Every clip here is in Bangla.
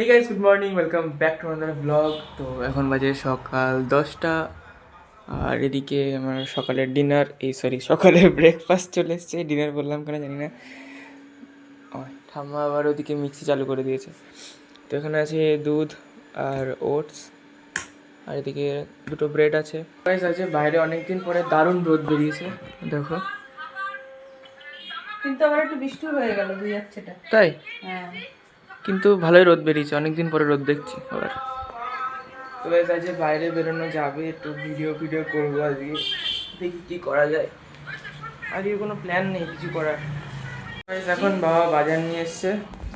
Hey guys, good morning, welcome back to another blog. তো এখন বাজে সকাল 10টা আর এদিকে আমার সকালের ডিনার সকালের ব্রেকফাস্ট চলে এসছে। ডিনার বললাম কেন জানি না, ঠাম্মা আবার ওদিকে মিক্সি চালু করে দিয়েছে। তো এখানে আছে দুধ আর ওটস, আর এদিকে দুটো ব্রেড আছে। গাইস আছে বাইরে অনেক দিন পরে দারুণ রোদ বেরিয়েছে, দেখো। কিন্তু আবার একটু বৃষ্টি হয়ে গেল, দুই যাচ্ছেটা। তাই? হ্যাঁ, কিন্তু ভালোই রোদ বেরিয়েছে, অনেকদিন পরে রোদ দেখছি আবার। তো গাইস আজকে বাইরে বেরোনো যাবে, একটু ভিডিও করবো আজকে, দেখি কী করা যায়। আজকে কোনো প্ল্যান নেই কিছু করার। গাইস এখন বাবা বাজার নিয়ে এসছে,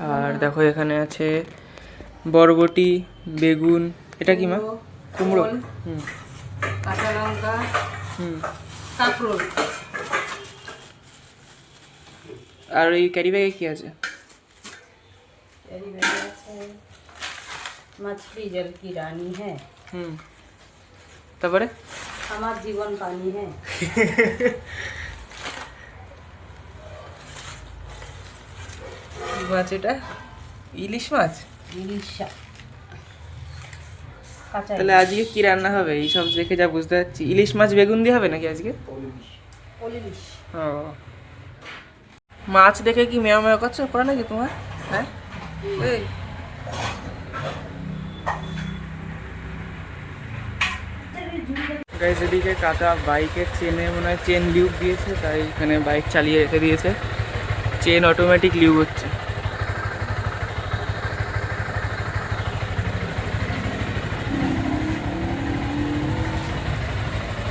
আর দেখো এখানে আছে বরবটি, বেগুন, এটা কি মা? কুমড়ো। হুম, কাঁচা লঙ্কা, হুম, কাঁকরোল। আর এই ক্যারি ব্যাগে কি আছে? मछली जल की रानी है, হুম, তারপরে हमार जीवन पानी है। কি মাছ এটা? ইলিশ মাছ। ইলিশা কাঁচা তাহলে আজকে কি রান্না হবে? এই সব দেখে যা বুঝতে পারছি, ইলিশ মাছ বেগুন দিয়ে হবে নাকি আজকে? ইলিশ। ও, মাছ দেখে কি মেয়া মেয়া করছো, করে নাকি তোমার? হ্যাঁ, এই গাইস এদিকে কাকা বাইকের চেনে মনে হয় চেন লিউব দিয়েছে, তাই এখানে বাইক চালিয়ে রেখে দিয়েছে। চেন অটোমেটিক লিউব হচ্ছে।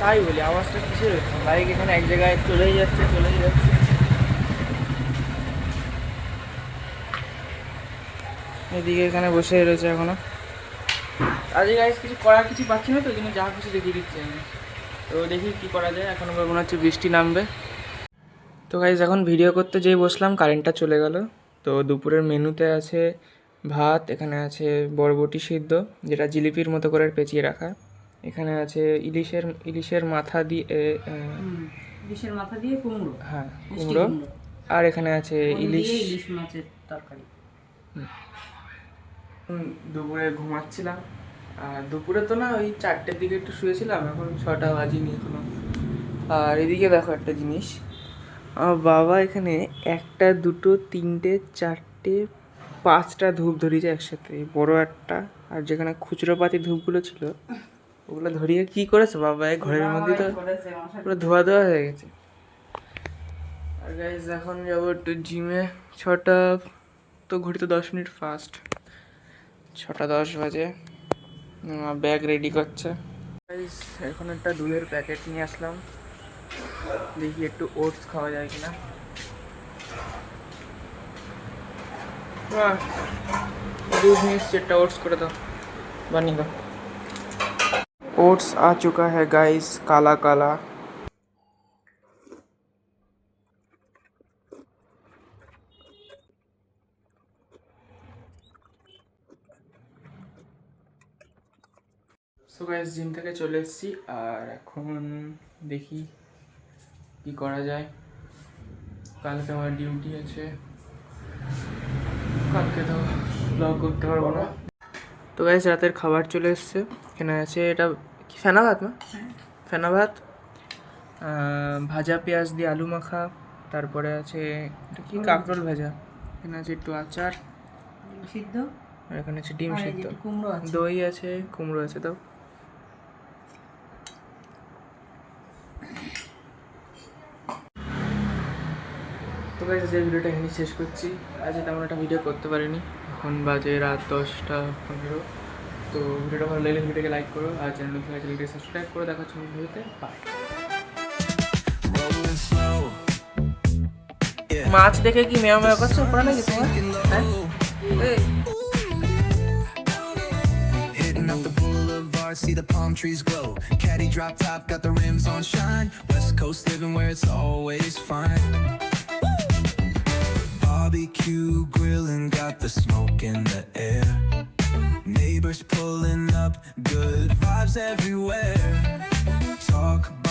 তাই বলি, আওয়াজটা কিসের হচ্ছে? বাইক এখানে এক জায়গায় চলেই যাচ্ছে। এদিকে এখানে বসে রয়েছে এখনো। আজকে গাইস কিছু করার কিছু পাচ্ছি না, তো ওই জন্য যা কিছু দেখিয়ে দিচ্ছি আমি। তো দেখি কি করা যায়। এখন আমার মনে হচ্ছে বৃষ্টি নামবে। তো গাইস এখন ভিডিও করতে যেই বসলাম কারেন্টটা চলে গেল। তো দুপুরের মেনুতে আছে ভাত, এখানে আছে বরবটি সিদ্ধ যেটা জিলিপির মতো করে পেঁচিয়ে রাখা, এখানে আছে ইলিশের মাথা দিয়ে ইলিশের মাথা দিয়ে কুমড়ো, হ্যাঁ কুমড়ো, আর এখানে আছে ইলিশ মাছের তরকারি। দুপুরে ঘুমাচ্ছিলাম, আর দুপুরে তো না, ওই 4টের দিকে একটু শুয়েছিলাম, এখন 6টা বাজিনি এখনো। আর এদিকে দেখো একটা জিনিস, আমার বাবা এখানে 1টা 2টো 3টে 4টে 5টা ধূপ ধরিয়েছে একসাথে, বড় একটা, আর যেখানে খুচরো পাতি ধূপগুলো ছিল ওগুলো ধরিয়ে কি করেছে বাবা, এই ঘরের মধ্যে তো পুরো ধোয়া হয়ে গেছে। আর গাইজ এখন যাবো একটু জিমে, 6টা, তো ঘড়িতে 10 মিনিট ফাস্ট, 6টা 10 বাজে। ব্যাগ রেডি করছে। গাইজ এখন একটা দুধের প্যাকেট নিয়ে আসলাম, দেখি একটু ওটস খাওয়া যায় কিনা। दूध में चट्टा ओट्स कर दो, बनेगा। ओट्स आ चुका है गाइस, काला काला। সো গাইস জিম থেকে চলে এসেছি, আর এখন দেখি কি করা যায়। কালকে আমার ডিউটি আছে, কালকে তো ব্লগ করতে পারবো না। তো গাইস রাতের খাবার চলে এসছে, এখানে আছে এটা কি ফেনা ভাত না, ফেনা ভাত, ভাজা পেঁয়াজ দিয়ে আলু মাখা, তারপরে আছে এটা কি কাঁকরোল ভাজা, এখানে আছে একটু আচার সিদ্ধ, আর এখানে আছে ডিম সিদ্ধ, কুমড়ো আছে, দই আছে, কুমড়ো আছে। দাও। তো গাইস এই ভিডিওটা এখানে শেষ করছি। আজ তেমন একটা ভিডিও করতে পারিনি, এখন বাজে রাত 10টা 15। তো ভিডিওটা ভালো লাগলে ভিডিওটাকে লাইক করো, আর চ্যানেলটাকে সাবস্ক্রাইব করো। দেখা হচ্ছে ভিডিওতে, বাই। মাছ দেখে কি মেয়া মেয়া করছো, পড়া নাকি তোমার? হ্যাঁ, see the palm trees glow. Caddy drop top, got the rims on shine. West Coast living where it's always fine. Barbecue grilling, got the smoke in the air. Neighbors pulling up, good vibes everywhere. Talk about